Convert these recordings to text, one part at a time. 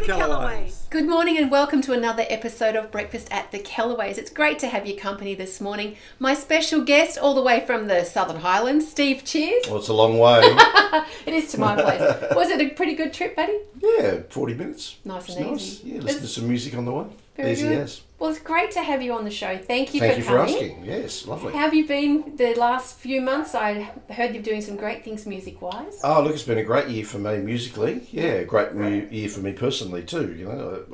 Kellaway'S. Good morning and welcome to another episode of Breakfast at the Kellaway'S. It's great to have your company this morning. My special guest all the way from the Southern Highlands, Steve, cheers. Well, it's a long way. It is to my place. Was it a pretty good trip, buddy? Yeah, 40 minutes. Nice it's and nice. easy. Yeah, listen to some music on the way. Very Easy good. as. Well, it's great to have you on the show. Thank you Thank you for coming. asking. Yes, lovely. How have you been the last few months? I heard you're doing some great things music-wise. Oh, look, it's been a great year for me musically. Yeah, great year for me personally too. You know,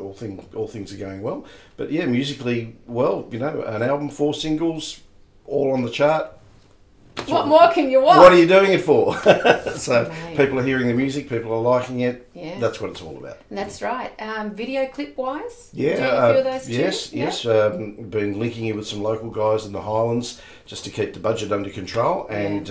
all things are going well. But yeah, musically, well, you know, an album, 4 singles, all on the chart. What more can you want? What are you doing it for? So Mate. people are hearing the music, people are liking it. Yeah. That's what it's all about. That's right. Video clip-wise? Yeah, doing a few of those too? yes. Yeah. Been linking in with some local guys in the Highlands just to keep the budget under control, and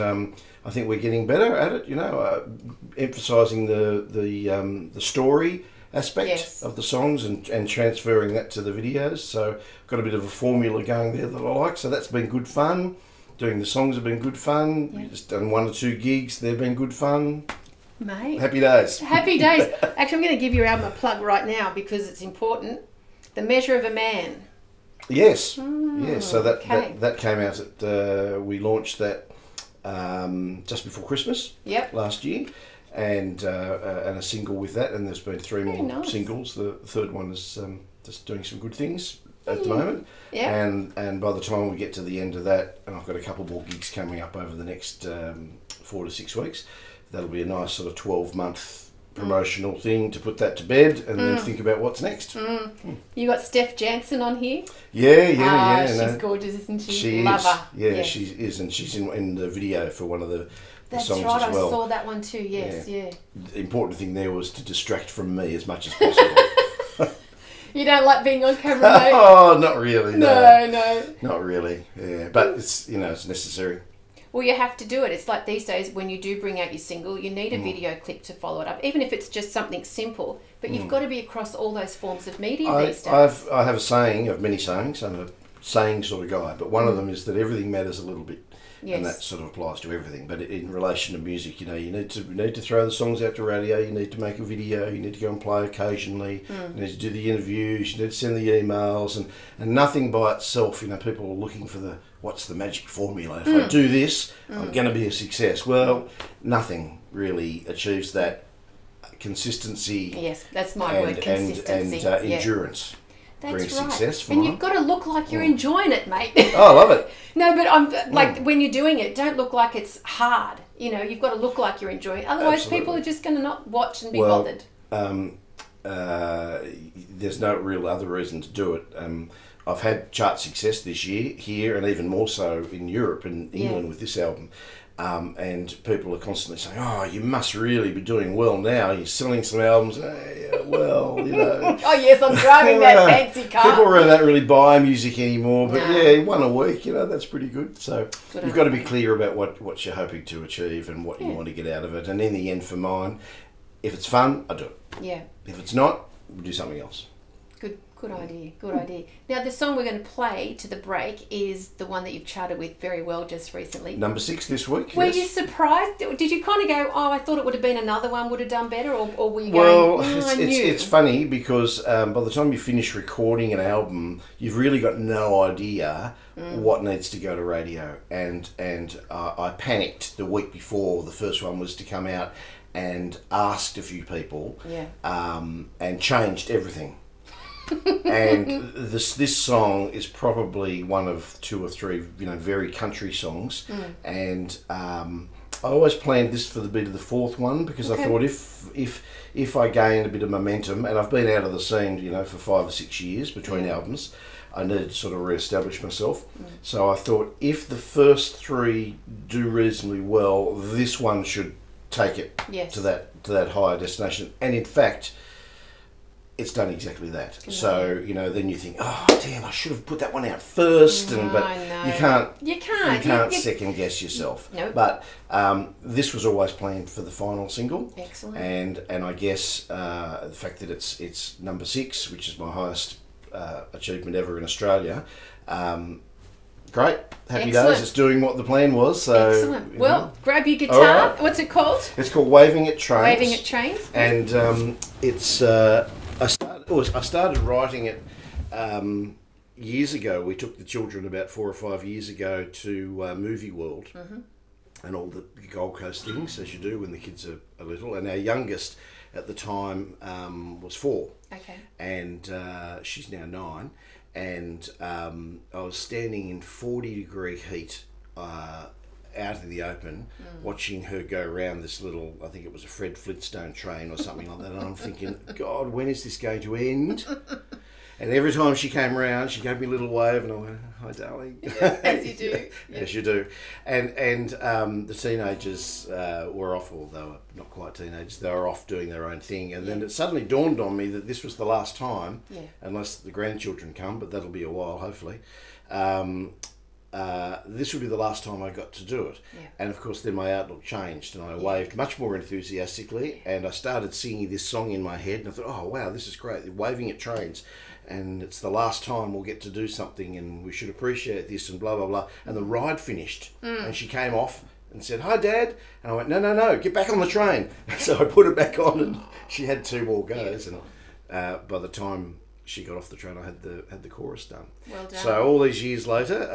I think we're getting better at it. You know, emphasising the story aspect of the songs and transferring that to the videos. So got a bit of a formula going there that I like. So that's been good fun. Doing the songs have been good fun. Yeah. We've just done 1 or 2 gigs. They've been good fun. Mate. Happy days. Happy days. Actually, I'm going to give your album a plug right now because it's important. The Measure of a Man. Yes. Yes. So okay. that came out at we launched that just before Christmas last year, and a single with that, and there's been 3 more nice. singles. The third one is just doing some good things at the moment. Yeah. And by the time we get to the end of that, and I've got a couple more gigs coming up over the next 4 to 6 weeks, that'll be a nice sort of 12-month promotional thing to put that to bed and then think about what's next. You got Steph Jansen on here. Yeah. She's gorgeous, isn't she? She Love is. her. Yeah, Yes. she is, and she's in the video for one of the That's songs right. as well. I saw that one too. Yes, yeah. The important thing there was to distract from me as much as possible. You don't like being on camera, mate? Oh, not really. No. Not really. Yeah, but it's it's necessary. Well, you have to do it. It's like these days when you do bring out your single, you need a video clip to follow it up, even if it's just something simple. But you've got to be across all those forms of media these days. I have a saying. I have many sayings. I'm a saying sort of guy, but one of them is that everything matters a little bit. Yes. And that sort of applies to everything. But in relation to music, you know, you need to throw the songs out to radio. You need to make a video. You need to go and play occasionally. You need to do the interviews. You need to send the emails, and nothing by itself. You know, people are looking for what's the magic formula. If I do this, I'm going to be a success. Well, nothing really achieves that consistency. Yes, that's my word. Consistency and endurance. That's brings right. success for and mine. you've got to look like you're enjoying it, mate. Oh, I love it. No, but I'm like when you're doing it, don't look like it's hard. You know, you've got to look like you're enjoying it. Otherwise, people are just going to not watch and be bothered. There's no real other reason to do it. I've had chart success this year here, and even more so in Europe and England with this album. And people are constantly saying, "Oh, you must really be doing well now. You're selling some albums." Well, you know. Oh yes, I'm driving that fancy car. People really don't really buy music anymore, but yeah, 1 a week, you know, that's pretty good. So you've got to be clear about what you're hoping to achieve and what you want to get out of it. And in the end, for mine, if it's fun, I do it. Yeah. If it's not, we'll do something else. Good idea. Good idea. Now, the song we're going to play to the break is the one that you've charted with very well just recently. Number 6 this week. Were you surprised? Did you kind of go, "Oh, I thought it would have been another one would have done better," or were you Well, going, I knew? it's funny because by the time you finish recording an album, you've really got no idea what needs to go to radio. And I panicked the week before the first one was to come out and asked a few people and changed everything. And this song is probably one of 2 or 3, you know, very country songs, and I always planned this for the beat of the 4th one because I thought if I gained a bit of momentum, and I've been out of the scene, you know, for 5 or 6 years between albums, I needed to sort of re-establish myself. So I thought if the first 3 do reasonably well, this one should take it to that higher destination, and in fact, it's done exactly that. So, you know, then you think, "Oh, damn, I should have put that one out first." But you can't second guess yourself. Nope. But this was always planned for the final single. Excellent. And I guess the fact that it's number 6, which is my highest achievement ever in Australia, great. Happy days. It's doing what the plan was. So, excellent. Well, grab your guitar. Right. What's it called? It's called Waving at Trains. Waving at Trains. And it's I started writing it years ago. We took the children about 4 or 5 years ago to Movie World and all the Gold Coast things, as you do when the kids are little. And our youngest at the time was 4. Okay. And she's now 9. And I was standing in 40-degree heat out in the open, watching her go around this little, I think it was a Fred Flintstone train or something like that, and I'm thinking, God, when is this going to end? And every time she came around, she gave me a little wave, and I went, "Hi, darling." Yeah, as you do. Yeah. As you do. And the teenagers were off, or they were not quite teenagers, they were off doing their own thing. And then it suddenly dawned on me that this was the last time, unless the grandchildren come, but that'll be a while, hopefully. This would be the last time I got to do it. And of course then my outlook changed, and I waved much more enthusiastically, and I started singing this song in my head, and I thought, oh wow, this is great. They're waving at trains, and it's the last time we'll get to do something, and we should appreciate this, and blah blah blah. And the ride finished, and she came off and said, "Hi, Dad." And I went, no, get back on the train. So I put it back on, and she had 2 more goes. And by the time she got off the train, I had the chorus done. Well done. So all these years later,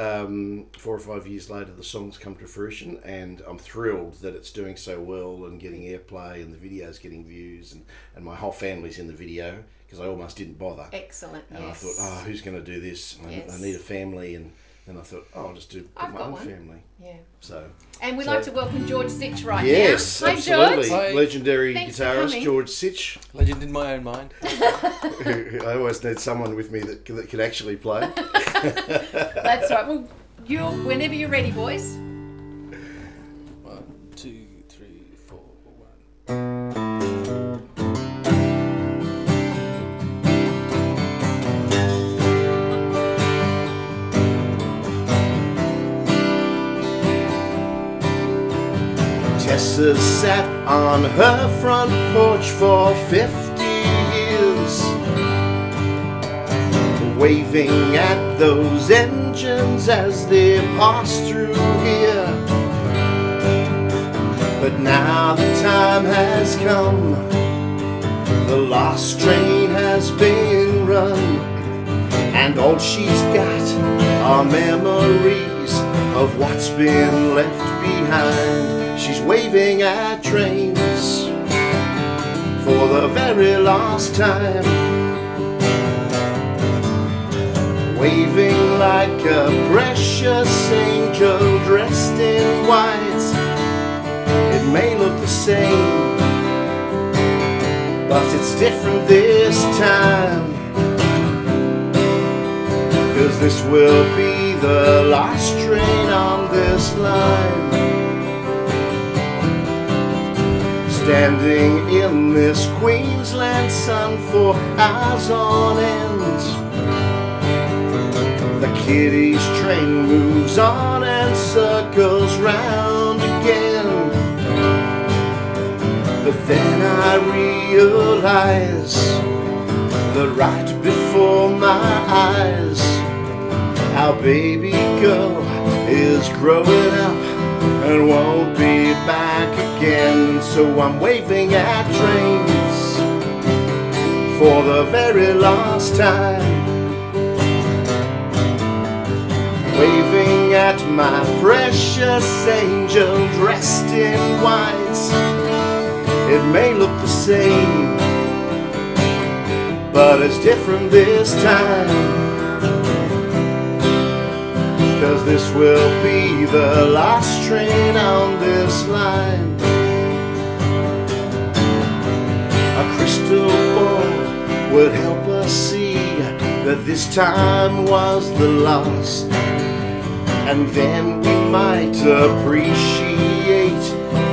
4 or 5 years later, the song's come to fruition, and I'm thrilled that it's doing so well and getting airplay, and the video's getting views, and my whole family's in the video, because I almost didn't bother. Excellent. And I thought, oh, who's going to do this? I need a family, and then I thought, oh, I'll just do my own family. Yeah. So. And we'd like to welcome George Sitch right now. Yes, Hi, absolutely. George. Legendary Thanks for guitarist coming. George Sitch. Legend in my own mind. I always need someone with me that can actually play. That's right. Well, whenever you're ready, boys. 1, 2, 3, 4, 1. Tessa sat on her front porch for 50 years, waving at those engines as they pass through here. But now the time has come, the last train has been run, and all she's got are memories of what's been left behind. She's waving at trains for the very last time, waving like a precious angel dressed in white. It may look the same, but it's different this time, 'cause this will be the last train on this line. Standing in this Queensland sun for hours on end, the kiddies train moves on and circles round again. But then I realize that right before my eyes, our baby girl is growing up and won't be back again. So I'm waving at trains for the very last time, waving at my precious angel dressed in white. It may look the same, but it's different this time, 'cause this will be the last train on this line. A crystal ball would help us see that this time was the last, and then we might appreciate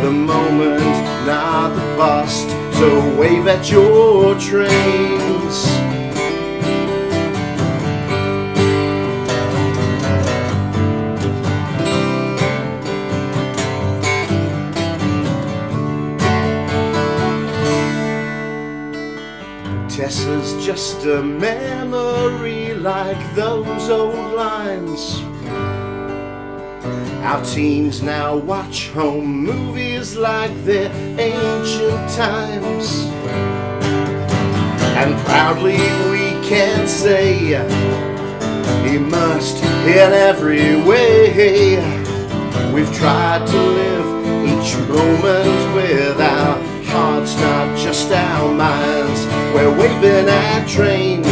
the moment, not the past. So wave at your trains. Tessa's just a memory like those old lines. Our teens now watch home movies like they're ancient times. And proudly we can say he must in every way. We've tried to live each moment with our hearts, not just our minds. We're waving at trains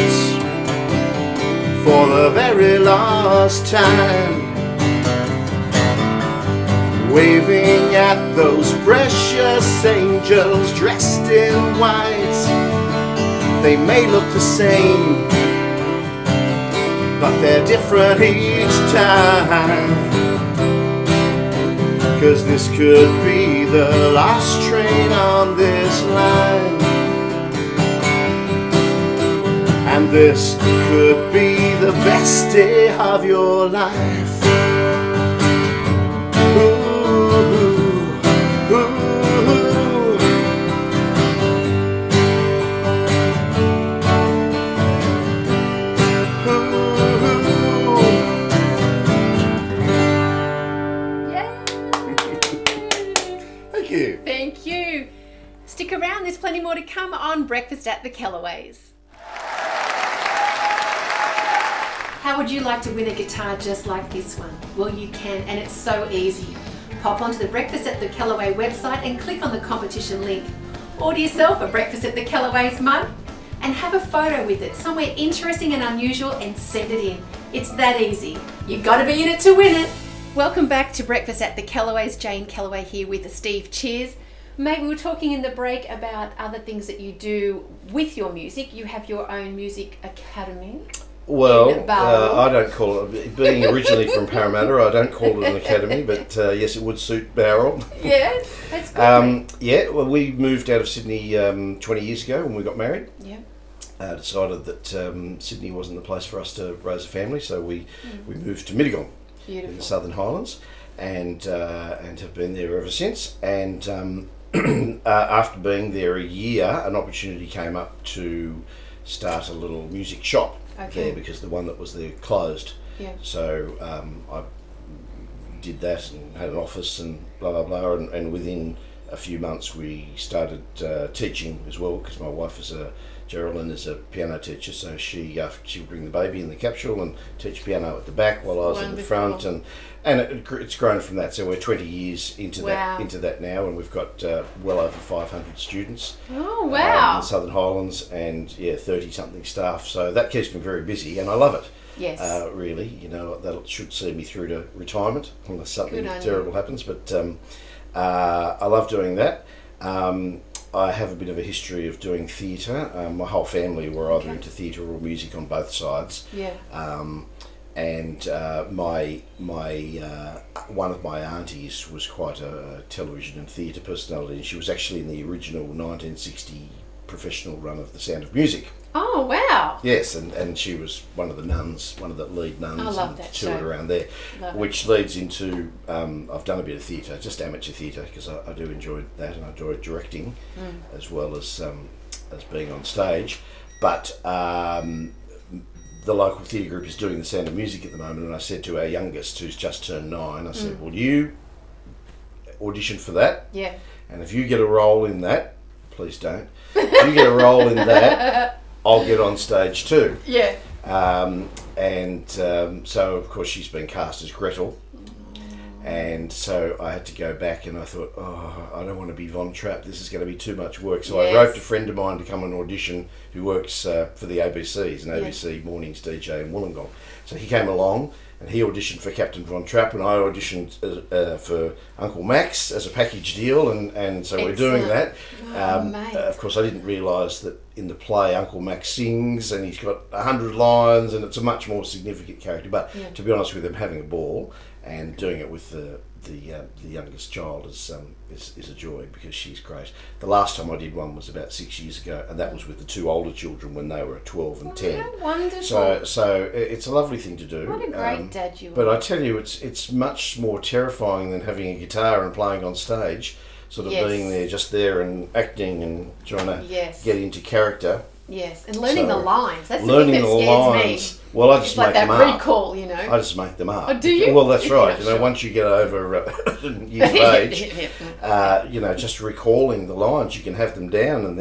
for the very last time, waving at those precious angels dressed in white. They may look the same, but they're different each time. 'Cause this could be the last train on this line, and this could be the best day of your life. Thank you. Stick around, there's plenty more to come on Breakfast at the Kellaway'S. How would you like to win a guitar just like this one? Well, you can, and it's so easy. Pop onto the Breakfast at the Kellaway website and click on the competition link. Order yourself a Breakfast at the Kellaway'S mug and have a photo with it, somewhere interesting and unusual, and send it in. It's that easy. You've got to be in it to win it. Welcome back to Breakfast at the Kellaway'S. Jane Kellaway here with Steve. Cheers. Mate, we were talking in the break about other things that you do with your music. You have your own music academy. Well, I don't call it, being originally from Parramatta, I don't call it an academy, but yes, it would suit Barrel. Yeah, that's good. Yeah, well, we moved out of Sydney 20 years ago when we got married. Yeah. Decided that Sydney wasn't the place for us to raise a family, so we moved to Mittagong in the Southern Highlands, and have been there ever since. And after being there a year, an opportunity came up to start a little music shop there, because the one that was there closed. Yeah. So I did that and had an office and blah blah blah, and within a few months we started teaching as well, because my wife Geraldine is a piano teacher, so she would bring the baby in the capsule and teach piano at the back while I was at the front, and it's grown from that. So we're 20 years into that now, and we've got well over 500 students. Oh wow! In the Southern Highlands, and 30 something staff. So that keeps me very busy, and I love it. Yes. Really, that should see me through to retirement unless something terrible happens. But I love doing that. I have a bit of a history of doing theatre. My whole family were either into theatre or music on both sides. Yeah. And my one of my aunties was quite a television and theatre personality, and she was actually in the original 1960 professional run of The Sound of Music. Oh wow! Yes, and she was one of the nuns, one of the lead nuns, I love that toured around there, which leads into I've done a bit of theatre, just amateur theatre, because I do enjoy that, and I enjoy directing as well as being on stage. But the local theatre group is doing The Sound of Music at the moment, and I said to our youngest, who's just turned 9, I said, "Will you audition for that? Yeah. And if you get a role in that, please don't. If you get a role in that, I'll get on stage too." Yeah. So of course she's been cast as Gretel, and so I had to go back, and I thought, I don't want to be Von Trapp. This is going to be too much work. So I roped a friend of mine to come and audition, who works for the ABC. He's an ABC mornings DJ in Wollongong. So he came along, and he auditioned for Captain Von Trapp, and I auditioned for Uncle Max as a package deal, and so we're doing that. Of course, I didn't realise that in the play Uncle Max sings, and he's got 100 lines, and it's a much more significant character. But to be honest with him, having a ball and doing it with the youngest child is a joy, because she's great. The last time I did one was about 6 years ago, and that was with the 2 older children when they were 12 and 10. Wonderful. So it's a lovely thing to do. What a great dad you are. But I tell you, it's much more terrifying than having a guitar and playing on stage, sort of being there, just there and acting and trying to get into character. Yes, and learning the lines. That's learning the thing that scares me. Well, I just It's make like that them up. recall, you know. I just make them up. Oh, do you? Well, that's right. Yeah, You know, sure. once you get over years of age, you know, just recalling the lines, you can have them down, and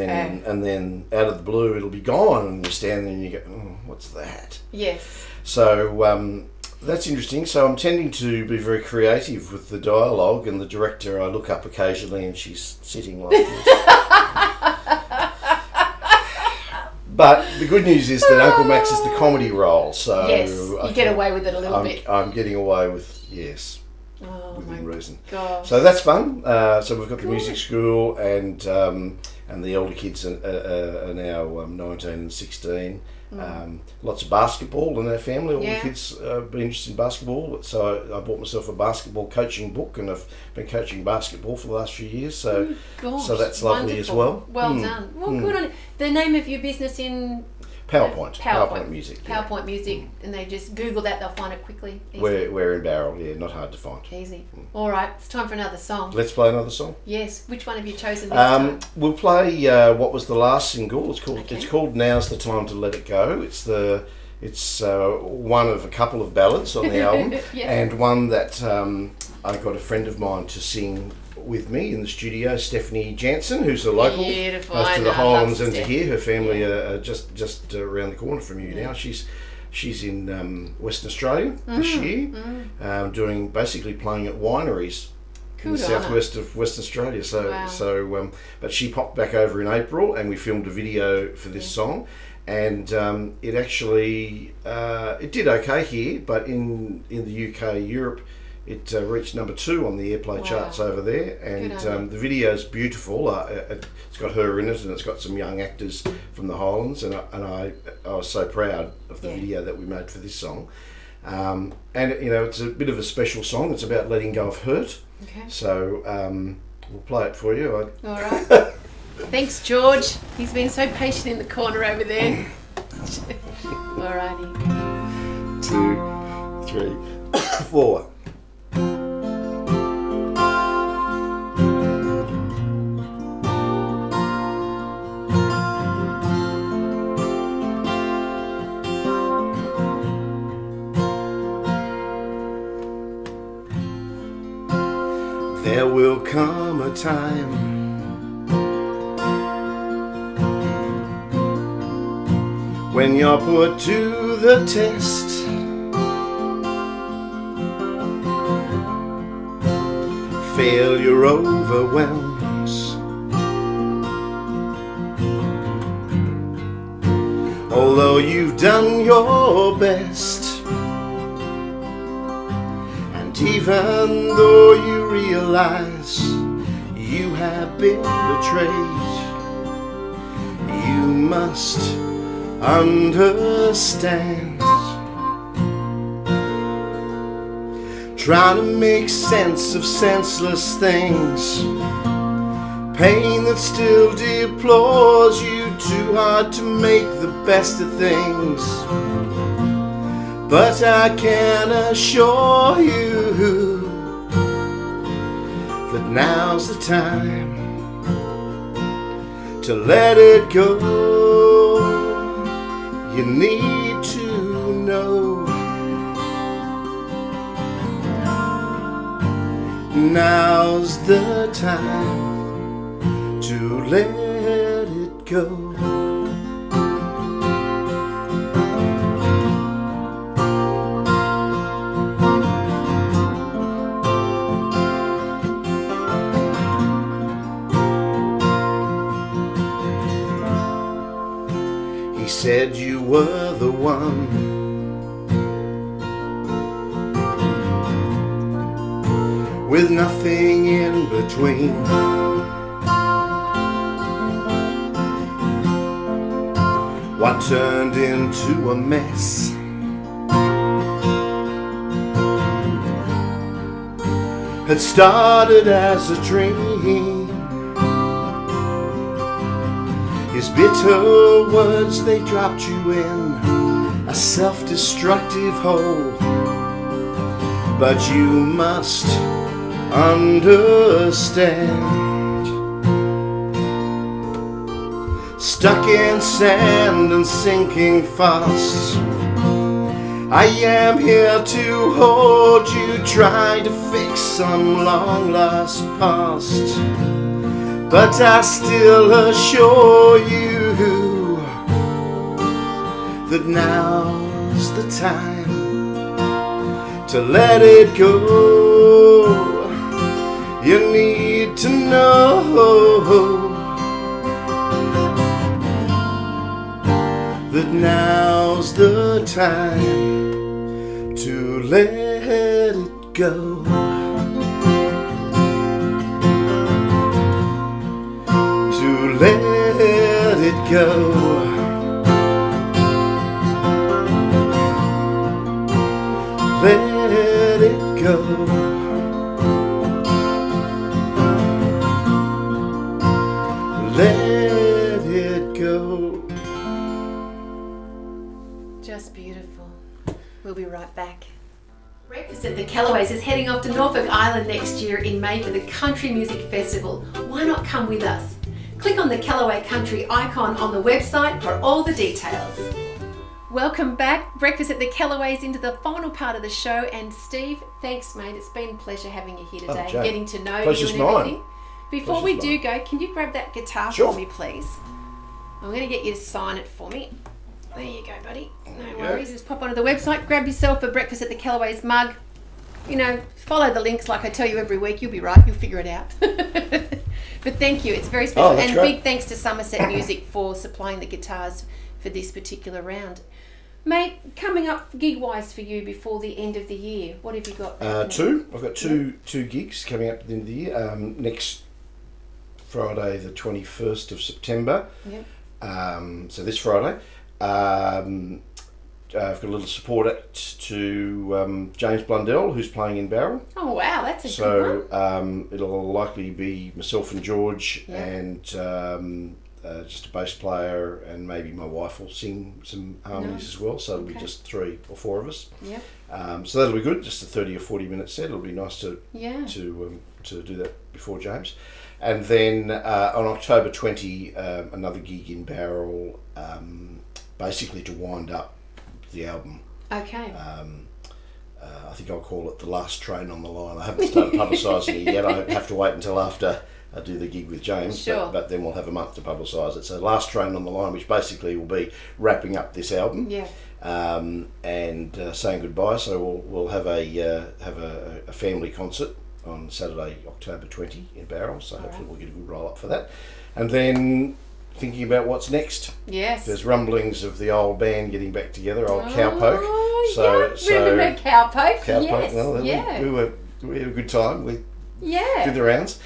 then out of the blue, it'll be gone, and you stand there and you go, oh, "What's that?" Yes. So that's interesting. So I'm tending to be very creative with the dialogue, and the director I look up occasionally, and she's sitting like this. But the good news is that Uncle Max is the comedy role, so Yes, you get away with it a little bit. I'm getting away with, yes, Oh within my reason. gosh. So that's fun. So we've got the Good. music school, and the older kids are now 19 and 16. Lots of basketball in our family. All the kids been interested in basketball, so I bought myself a basketball coaching book, and I've been coaching basketball for the last few years. So, Gosh, so that's lovely as wonderful. well. Well done. Well, good on you. The name of your business in PowerPoint music. Yeah. PowerPoint music, and they just Google that; they'll find it quickly. Easy. We're in Barrel, yeah, not hard to find. Easy. All right, it's time for another song. Let's play another song. Yes. Which one have you chosen this time? We'll play what was the last single. It's called "Now's the Time to Let It Go." It's one of a couple of ballads on the album, Yes. and one that I got a friend of mine to sing with me in the studio, Stephanie Jansen, who's a local, Beautiful. goes I to know, the I Highlands love and to Steph. here. Her family are just around the corner from you now. She's in Western Australia this year, basically playing at wineries in the Good on her. southwest of Western Australia. So Wow. but she popped back over in April, and we filmed a video for this song. And it actually it did okay here, but in the UK, Europe, it reached number 2 on the airplay charts over there. And Good on you. the video's beautiful. It's got her in it, and it's got some young actors from the Highlands. And I was so proud of the video that we made for this song. And you know, it's a bit of a special song. It's about letting go of hurt. Okay. So we'll play it for you. All right. Thanks, George. He's been so patient in the corner over there. Alrighty. 2, 3, 4. There will come a time when you're put to the test. Failure overwhelms. Although you've done your best, and even though you realize you have been betrayed, you must understand. Trying to make sense of senseless things, pain that still deplores you, too hard to make the best of things. But I can assure you that now's the time to let it go. You need to know now's the time to let it go. He said you were the one, with nothing in between. What turned into a mess had started as a dream. His bitter words, they dropped you in a self-destructive hole. But you must understand, stuck in sand and sinking fast. I am here to hold you, try to fix some long lost past. But I still assure you that now's the time to let it go. You need to know that now's the time to let it go. To let it go. Let it go. Let it go. Just beautiful. We'll be right back. Breakfast at the Kellaway'S is heading off to Norfolk Island next year in May for the Country Music Festival. Why not come with us? Click on the Kellaway Country icon on the website for all the details. Welcome back, Breakfast at the Kellaway'S, into the final part of the show. And Steve, thanks mate, it's been a pleasure having you here today, Jane, getting to know pleasure's you and everything. mine. Before we do go, can you grab that guitar Sure. for me please? I'm going to get you to sign it for me. There you go, buddy. No worries. Just pop onto the website, grab yourself a Breakfast at the Kellaway'S mug. You know, follow the links like I tell you every week. You'll be right. You'll figure it out. But thank you. It's very special. That's and great. big thanks to Somerset Music for supplying the guitars for this particular round. Mate, coming up gig-wise for you before the end of the year, what have you got? Two. I've got two gigs coming up at the end of the year. Next Friday, the 21st of September. Yep. So this Friday. I've got a little support act to James Blundell, who's playing in Barrel. Oh wow, that's a good one. So it'll likely be myself and George, Yeah. and just a bass player, and maybe my wife will sing some harmonies Nice. as well. So it'll be Okay. just 3 or 4 of us. Yep. So that'll be good. Just a 30 or 40 minute set. It'll be nice to Yeah. to do that before James. And then on October 20, another gig in Barrel, basically to wind up the album. Okay. I think I'll call it The Last Train on the Line. I haven't started publicising it yet. I have to wait until after I do the gig with James, Sure. but then we'll have a month to publicise it. So Last Train on the Line, which basically will be wrapping up this album. Yeah. And saying goodbye. So we'll have a family concert on Saturday, October 20 in Barrel. So hopefully we'll get a good roll up for that. And then thinking about what's next. Yes. There's rumblings of the old band getting back together, old Cowpoke. Oh, yeah. Remember Cowpoke? Cowpoke. Yes. Well, yeah. we had a good time. We Yeah. did the rounds.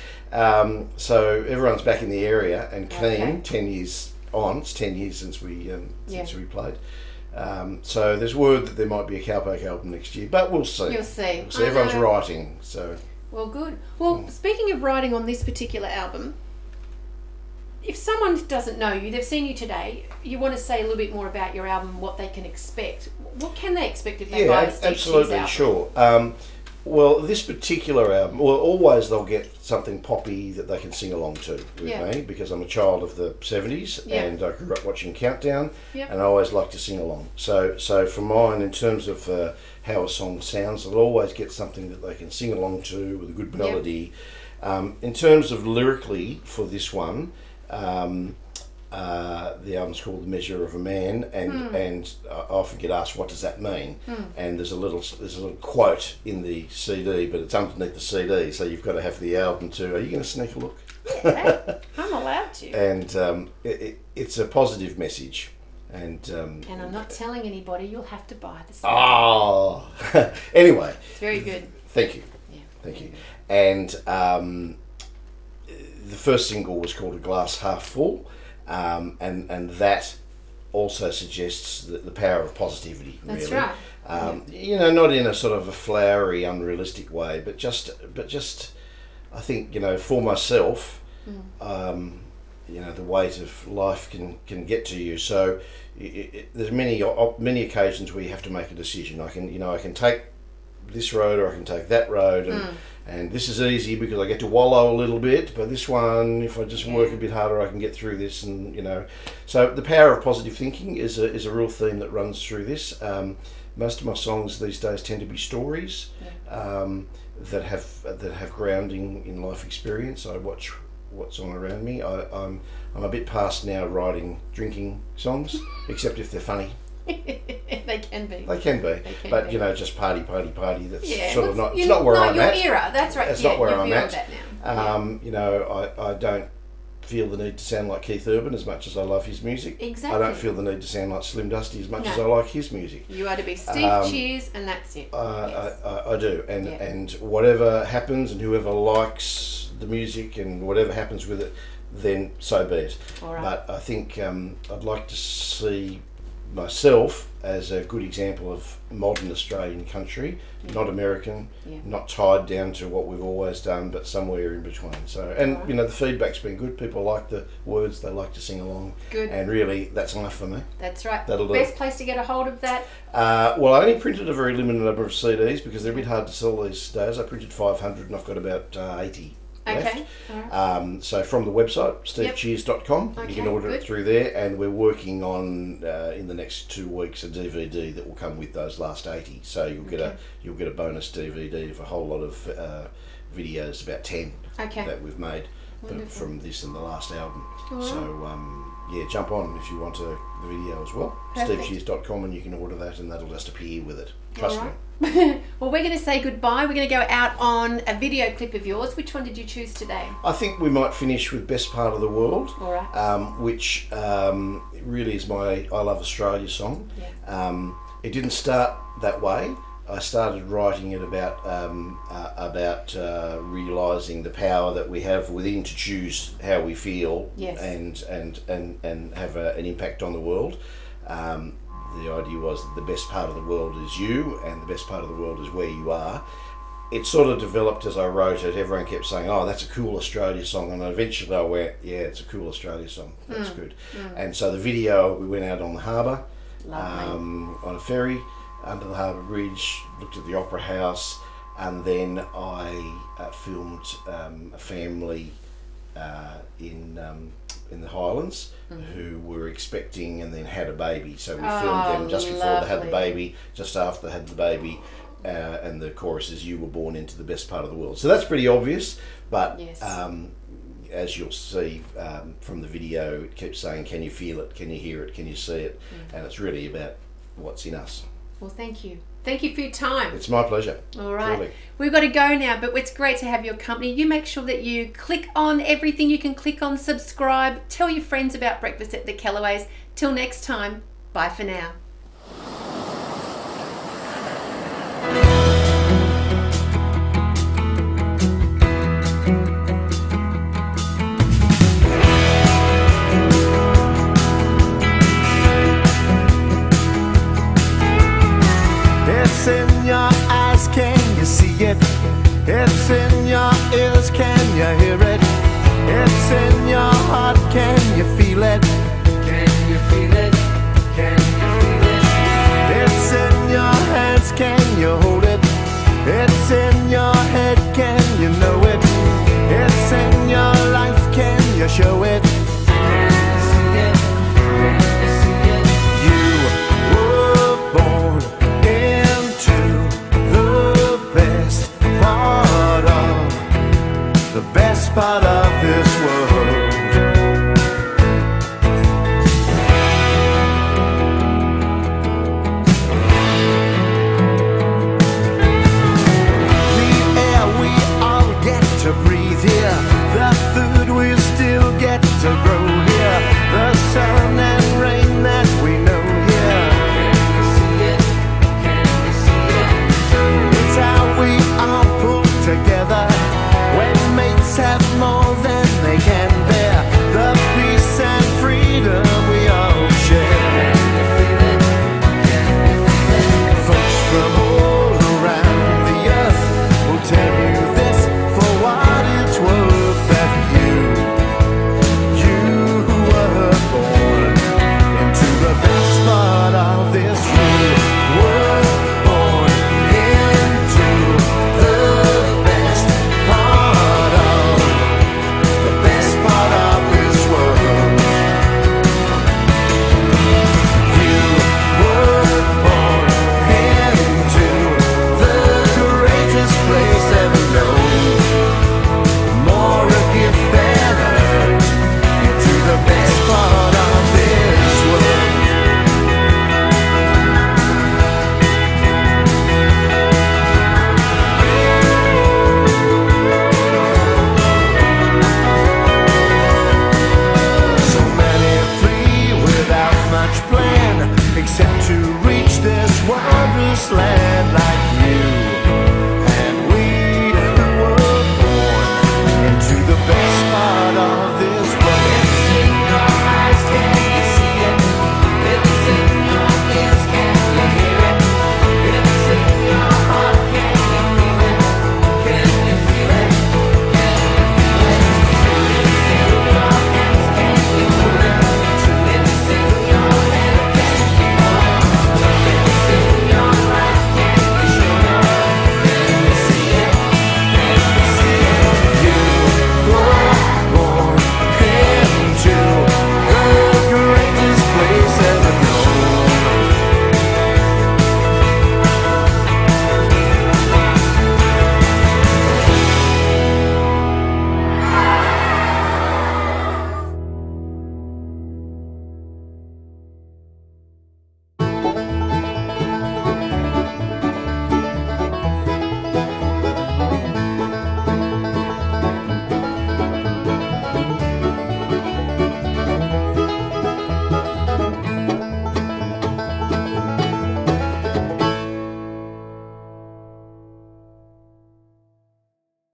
So everyone's back in the area and keen. Okay. 10 years on. It's 10 years since we Yeah. played. So there's word that there might be a Cowpoke album next year, but we'll see. You'll see. So I everyone's know. writing. So Well, good. Well, speaking of writing on this particular album, if someone doesn't know you, they've seen you today, you want to say a little bit more about your album, what they can expect. What can they expect if they buy a Steve absolutely, Cheese sure. Well, this particular album, well, always they'll get something poppy that they can sing along to with Yeah. me, because I'm a child of the 70s Yeah. and I grew up watching Countdown, Yep. and I always like to sing along. So for mine, in terms of how a song sounds, they'll always get something that they can sing along to with a good melody. In terms of lyrically for this one, the album's called The Measure of a Man, and I often get asked, what does that mean? And there's a little quote in the CD, but it's underneath the CD, so you've got to have the album too. Are you going to sneak a look? Yeah, I'm allowed to. And it's a positive message. And And I'm not telling anybody, you'll have to buy this. oh, anyway, It's very good. thank you, Yeah. thank you. And the first single was called A Glass Half Full, and that also suggests the power of positivity. That's really. right. You know, not in a sort of a flowery, unrealistic way, but just I think, you know, for myself, you know, the weight of life can get to you. So there's many occasions where you have to make a decision. I can take this road or I can take that road, And this is easy because I get to wallow a little bit, but this one, if I just work a bit harder, I can get through this. And so the power of positive thinking is a real theme that runs through this. Most of my songs these days tend to be stories that have grounding in life experience. I watch what's on around me. I'm a bit past now writing drinking songs, except if they're funny. They can be. They can be, but just party. That's sort of not. It's not not where I'm your at. era. That's right. It's not where I'm at. That now. I don't feel the need to sound like Keith Urban as much as I love his music. Exactly. I don't feel the need to sound like Slim Dusty as much as I like his music. You are to be Steve Cheers, and that's it. I do, and whatever happens, and whoever likes the music, and whatever happens with it, then so be it. All right. But I think I'd like to see myself as a good example of modern Australian country, not American, not tied down to what we've always done, but somewhere in between. So, and the feedback's been good. People like the words; they like to sing along. Good. And really, that's enough for me. That's right. That'll do. Best place to get a hold of that? Well, I only printed a very limited number of CDs because they're a bit hard to sell these days. I printed 500 and I've got about 80. Okay. Left. So from the website, stevecheers.com, you can order it through there, and we're working on in the next 2 weeks a DVD that will come with those last 80. So you'll get a bonus DVD of a whole lot of videos, about 10 that we've made from this and the last album. Right. So jump on if you want the video as well. stevecheers.com, and you can order that, and that'll just appear with it. Trust me. Well, we're going to say goodbye. We're going to go out on a video clip of yours. Which one did you choose today? I think we might finish with Best Part of the World, all right. Which really is my I Love Australia song. Yeah. It didn't start that way. I started writing it about realising the power that we have within to choose how we feel and have an impact on the world. The idea was that the best part of the world is you, and the best part of the world is where you are. It sort of developed as I wrote it. Everyone kept saying, "Oh, that's a cool Australia song," and eventually I went, "Yeah, it's a cool Australia song. That's good." And so the video, we went out on the harbour, on a ferry, under the harbour bridge, looked at the Opera House, and then I filmed a family in the Highlands who were expecting and then had a baby. So we filmed them just before they had the baby, just after they had the baby, and the chorus is "You were born into the best part of the world." So that's pretty obvious, but as you'll see from the video, it keeps saying, "Can you feel it? Can you hear it? Can you see it?" And it's really about what's in us. Well, thank you. Thank you for your time. It's my pleasure. All right. Truly. We've got to go now, but it's great to have your company. You make sure that you click on everything you can click on, subscribe, tell your friends about Breakfast at the Kellaway'S. Till next time, bye for now. It's in your eyes, can you see it? It's in your ears, can you hear it? It's in your heart, can you feel it? Can you feel it? Can you feel it? It's in your hands, can you hold it? It's in your head, can you know it? It's in your life, can you show it?